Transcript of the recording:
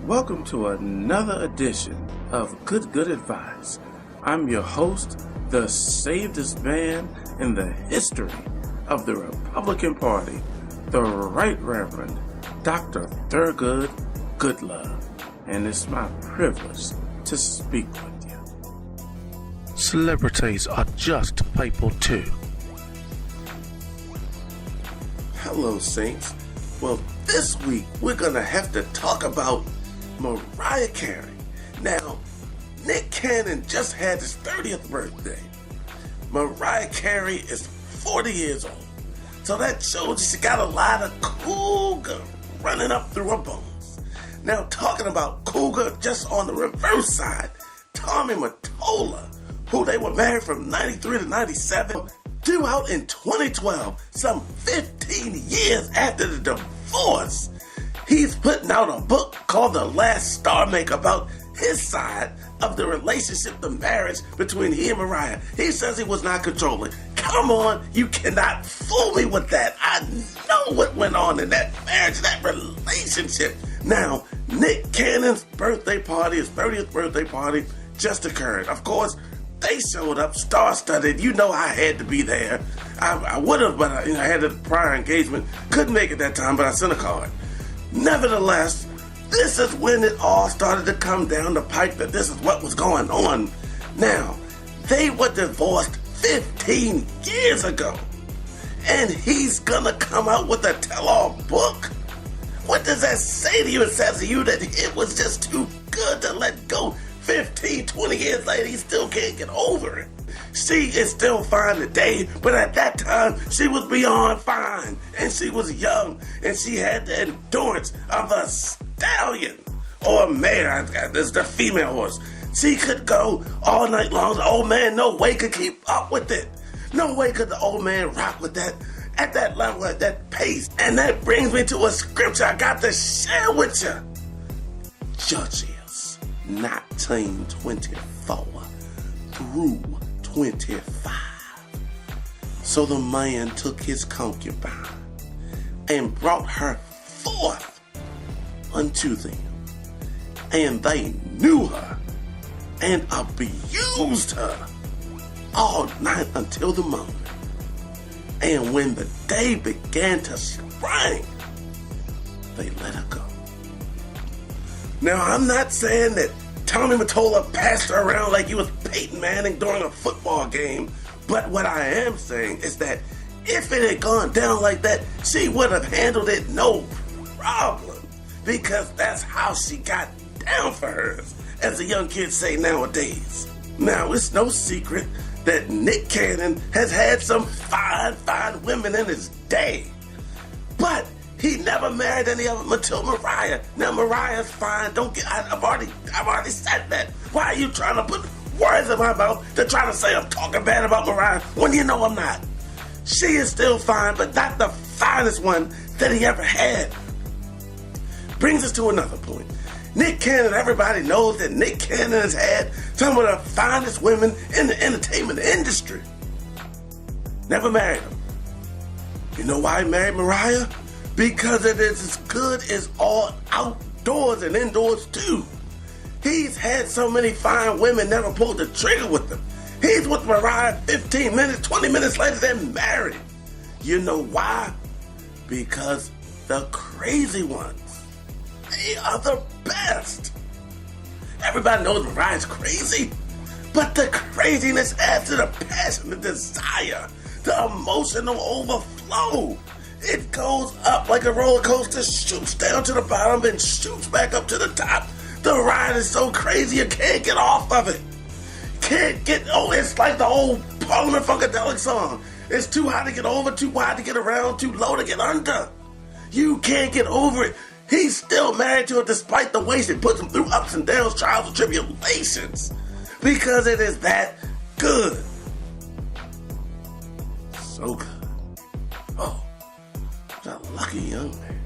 Welcome to another edition of Good Advice. I'm your host, the safest man in the history of the Republican Party, the Right Reverend Dr. Thurgood Goodlove, and it's my privilege to speak with you. Celebrities are just people too. Hello, Saints. Well, this week we're going to have to talk about Mariah Carey. Now, Nick Cannon just had his 30th birthday. Mariah Carey is 40 years old. So that shows she got a lot of cougar running up through her bones. Now, talking about cougar, just on the reverse side, Tommy Mottola, who they were married from 93 to 97, due out in 2012, some 15 years after the divorce. He's putting out a book called The Last Star Maker about his side of the relationship, the marriage between he and Mariah. He says he was not controlling. Come on, you cannot fool me with that. I know what went on in that marriage, that relationship. Now, Nick Cannon's birthday party, his 30th birthday party, just occurred. Of course, they showed up, star-studded. You know I had to be there. I would have, but I had a prior engagement. Couldn't make it that time, but I sent a card. Nevertheless, this is when it all started to come down the pipe that this is what was going on. Now, they were divorced 15 years ago, and he's gonna come out with a tell-all book? What does that say to you? It says to you that it was just too good to let go. 15, 20 years later, he still can't get over it. She is still fine today, but at that time, she was beyond fine, and she was young, and she had the endurance of a stallion, or a mare. This is the female horse. She could go all night long. The old man, no way could keep up with it. No way could the old man rock with that, at that level, at that pace. And that brings me to a scripture I got to share with you. Judges 19:24 through 25. So the man took his concubine and brought her forth unto them, and they knew her and abused her all night until the morning. And when the day began to spring, they let her go. Now, I'm not saying that Tommy Mottola passed her around like he was Peyton Manning during a football game, but what I am saying is that if it had gone down like that, she would have handled it no problem, because that's how she got down for hers, as the young kids say nowadays. Now, it's no secret that Nick Cannon has had some fine women in his day, but he never married any of them until Mariah. Now, Mariah's fine. I've already said that. Why are you trying to put words in my mouth to try to say I'm talking bad about Mariah when you know I'm not? She is still fine, but not the finest one that he ever had. Brings us to another point. Nick Cannon, everybody knows that Nick Cannon has had some of the finest women in the entertainment industry. Never married them. You know why he married Mariah? Because it is as good as all outdoors and indoors too. He's had so many fine women, never pulled the trigger with them. He's with Mariah 15 minutes, 20 minutes later, they're married. You know why? Because the crazy ones, they are the best. Everybody knows Mariah's crazy, but the craziness adds to the passion, the desire, the emotional overflow. It goes up like a roller coaster, shoots down to the bottom, and shoots back up to the top. The ride is so crazy you can't get off of it. It's like the old Parliament Funkadelic song. It's too high to get over, too wide to get around, too low to get under. You can't get over it. He's still married to her despite the way she puts him through ups and downs, trials and tribulations. Because it is that good. So good. Oh. A lucky young man.